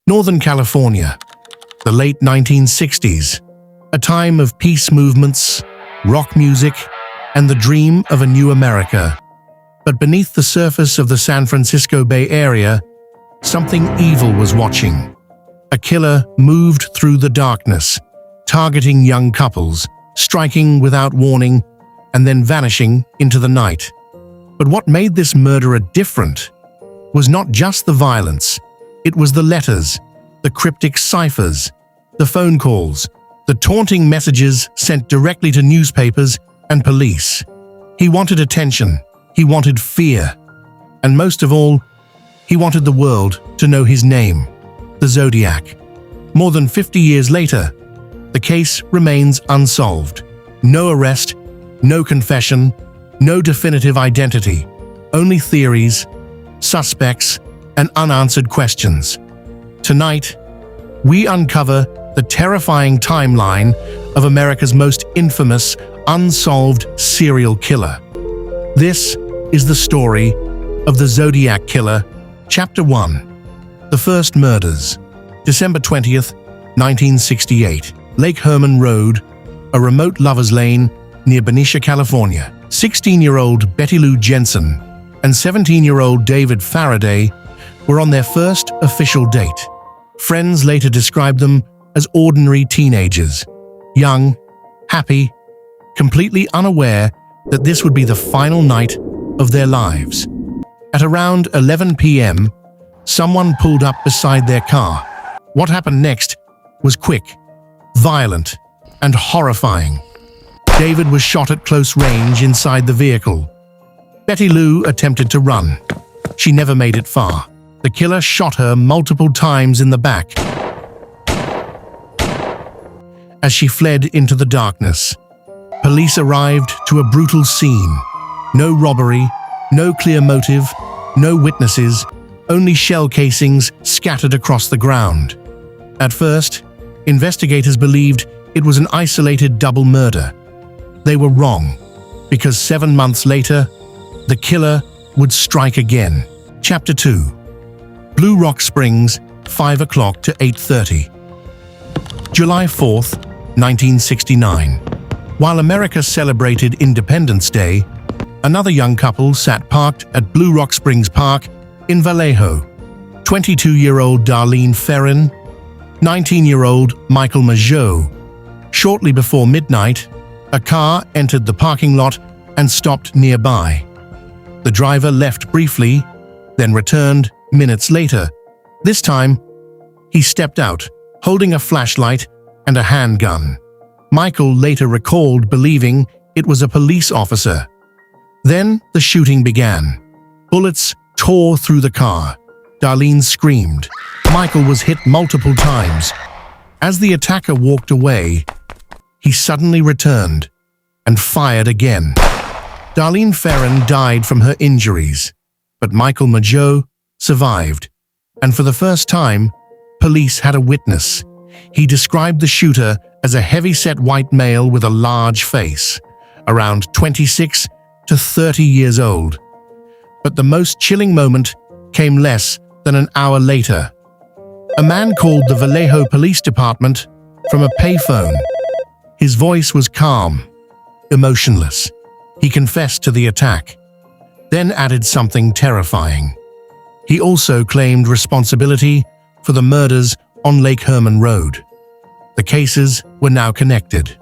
Northern California, the late 1960s, a time of peace movements, rock music, and the dream of a new America. But beneath the surface of the San Francisco Bay Area, something evil was watching. A killer moved through the darkness, targeting young couples, striking without warning, and then vanishing into the night. But what made this murderer different was not just the violence. It was the letters, the cryptic ciphers, the phone calls, the taunting messages sent directly to newspapers and police. He wanted attention, he wanted fear, and most of all, he wanted the world to know his name, the Zodiac. More than 50 years later, the case remains unsolved. No arrest, no confession, no definitive identity, only theories, suspects, and unanswered questions. Tonight, we uncover the terrifying timeline of America's most infamous, unsolved serial killer. This is the story of the Zodiac Killer, Chapter 1. The First Murders. December 20th, 1968. Lake Herman Road, a remote lover's lane near Benicia, California. 16-year-old Betty Lou Jensen and 17-year-old David Faraday were on their first official date. Friends later described them as ordinary teenagers, young, happy, completely unaware that this would be the final night of their lives. At around 11 p.m., someone pulled up beside their car. What happened next was quick, violent, and horrifying. David was shot at close range inside the vehicle. Betty Lou attempted to run. She never made it far. The killer shot her multiple times in the back as she fled into the darkness. Police arrived to a brutal scene. No robbery, no clear motive, no witnesses, only shell casings scattered across the ground. At first, investigators believed it was an isolated double murder. They were wrong, because 7 months later, the killer would strike again. Chapter 2. Blue Rock Springs, 5 o'clock to 8:30. July 4th, 1969. While America celebrated Independence Day, another young couple sat parked at Blue Rock Springs Park in Vallejo. 22-year-old Darlene Ferrin, 19-year-old Michael Mageau. Shortly before midnight, a car entered the parking lot and stopped nearby. The driver left briefly, then returned minutes later. This time, he stepped out, holding a flashlight and a handgun. Michael later recalled believing it was a police officer. Then the shooting began. Bullets tore through the car. Darlene screamed. Michael was hit multiple times. As the attacker walked away, he suddenly returned and fired again. Darlene Ferrin died from her injuries, but Michael Mageau survived. And for the first time, police had a witness. He described the shooter as a heavy-set white male with a large face, around 26 to 30 years old. But the most chilling moment came less than an hour later. A man called the Vallejo Police Department from a payphone. His voice was calm, emotionless. He confessed to the attack, then added something terrifying. He also claimed responsibility for the murders on Lake Herman Road. The cases were now connected.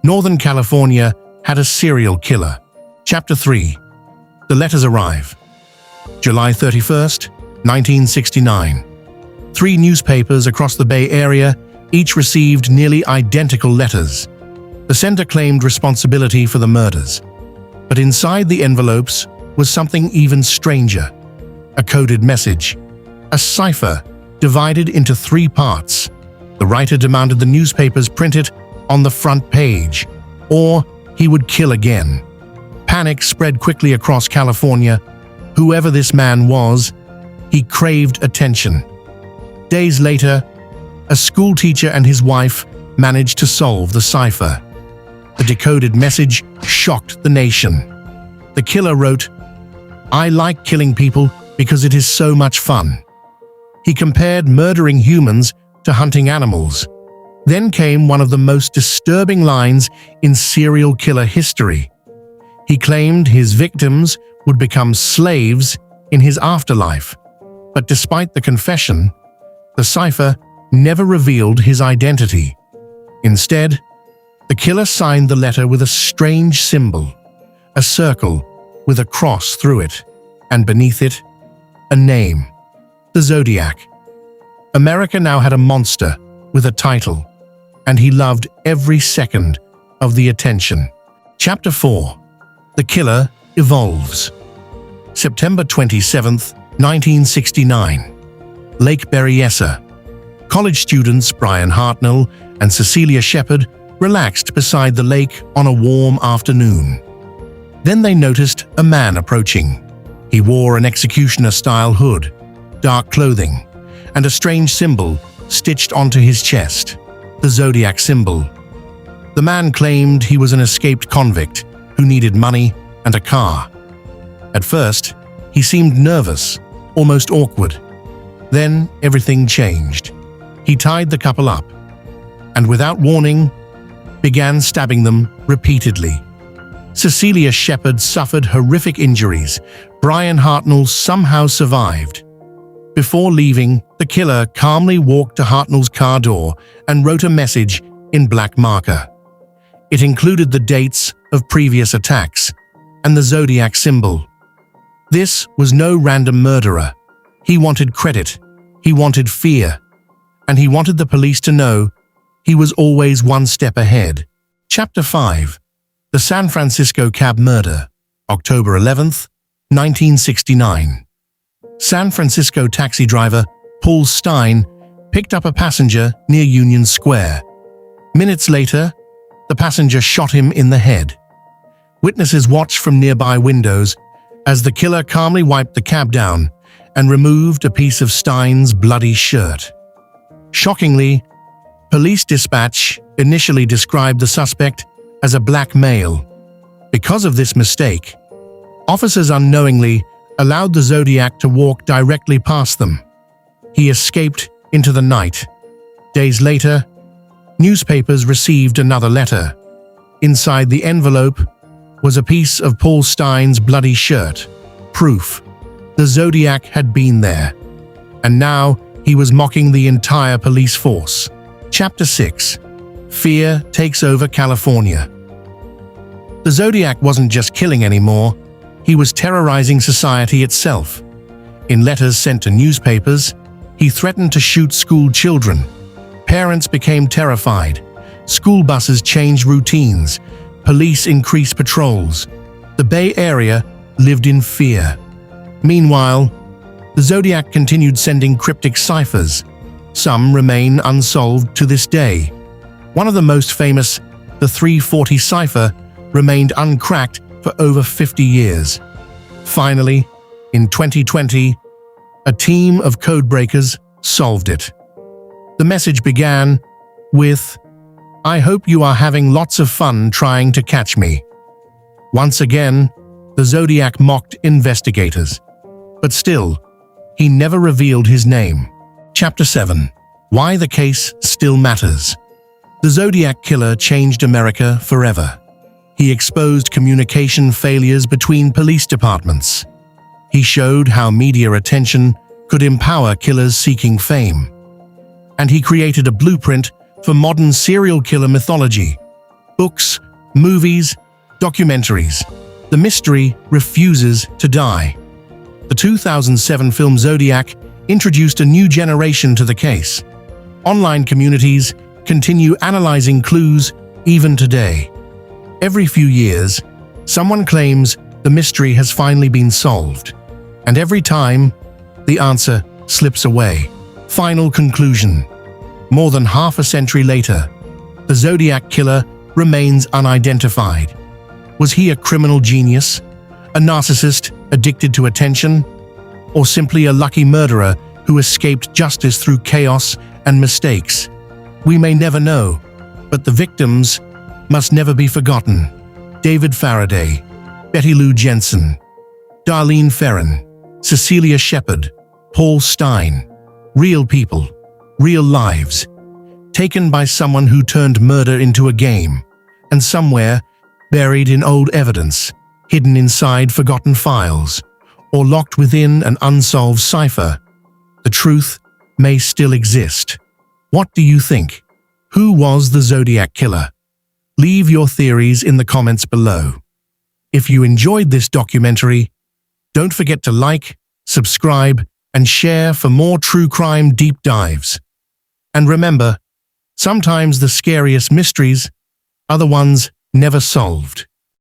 Northern California had a serial killer. Chapter 3. The letters arrive. July 31st, 1969. 3 newspapers across the Bay Area each received nearly identical letters. The sender claimed responsibility for the murders. But inside the envelopes was something even stranger. A coded message. A cipher divided into 3 parts. The writer demanded the newspapers print it on the front page, or he would kill again. Panic spread quickly across California. Whoever this man was, he craved attention. Days later, a schoolteacher and his wife managed to solve the cipher. The decoded message shocked the nation. The killer wrote, "I like killing people because it is so much fun." He compared murdering humans to hunting animals. Then came one of the most disturbing lines in serial killer history. He claimed his victims would become slaves in his afterlife. But despite the confession, the cipher never revealed his identity. Instead, the killer signed the letter with a strange symbol, a circle with a cross through it, and beneath it, a name, the Zodiac. America now had a monster with a title, and he loved every second of the attention. Chapter 4. The Killer Evolves. September 27, 1969. Lake Berryessa. College students Brian Hartnell and Cecilia Shepard relaxed beside the lake on a warm afternoon. Then they noticed a man approaching. He wore an executioner-style hood, dark clothing, and a strange symbol stitched onto his chest, the Zodiac symbol. The man claimed he was an escaped convict who needed money and a car. At first, he seemed nervous, almost awkward. Then everything changed. He tied the couple up, and without warning, began stabbing them repeatedly. Cecilia Shepard suffered horrific injuries. Brian Hartnell somehow survived. Before leaving, the killer calmly walked to Hartnell's car door and wrote a message in black marker. It included the dates of previous attacks and the Zodiac symbol. This was no random murderer. He wanted credit, he wanted fear, and he wanted the police to know he was always one step ahead. Chapter 5. The San Francisco Cab Murder, October 11th, 1969. San Francisco taxi driver Paul Stine picked up a passenger near Union Square. Minutes later, the passenger shot him in the head. Witnesses watched from nearby windows as the killer calmly wiped the cab down and removed a piece of Stine's bloody shirt. Shockingly, police dispatch initially described the suspect as a black male. Because of this mistake, officers unknowingly allowed the Zodiac to walk directly past them. He escaped into the night. Days later, newspapers received another letter. Inside the envelope was a piece of Paul Stine's bloody shirt, proof the Zodiac had been there. And now he was mocking the entire police force. Chapter 6. Fear takes over California. The Zodiac wasn't just killing anymore, he was terrorizing society itself. In letters sent to newspapers, he threatened to shoot school children. Parents became terrified. School buses changed routines. Police increased patrols. The Bay Area lived in fear. Meanwhile, the Zodiac continued sending cryptic ciphers. Some remain unsolved to this day. One of the most famous, the 340 cipher, remained uncracked for over 50 years. Finally, in 2020, a team of codebreakers solved it. The message began with, "I hope you are having lots of fun trying to catch me." Once again, the Zodiac mocked investigators. But still, he never revealed his name. Chapter 7. Why the case still matters. The Zodiac Killer changed America forever. He exposed communication failures between police departments. He showed how media attention could empower killers seeking fame. And he created a blueprint for modern serial killer mythology. Books, movies, documentaries. The mystery refuses to die. The 2007 film Zodiac introduced a new generation to the case. Online communities continue analyzing clues even today. Every few years, someone claims the mystery has finally been solved. And every time, the answer slips away. Final conclusion. More than half a century later, the Zodiac Killer remains unidentified. Was he a criminal genius, a narcissist addicted to attention, or simply a lucky murderer who escaped justice through chaos and mistakes? We may never know, but the victims must never be forgotten. David Faraday, Betty Lou Jensen, Darlene Ferrin, Cecilia Shepard, Paul Stine. Real people, real lives, taken by someone who turned murder into a game, and somewhere, buried in old evidence, hidden inside forgotten files, or locked within an unsolved cipher, the truth may still exist. What do you think? Who was the Zodiac Killer? Leave your theories in the comments below. If you enjoyed this documentary, don't forget to like, subscribe, and share for more true crime deep dives. And remember, sometimes the scariest mysteries are the ones never solved.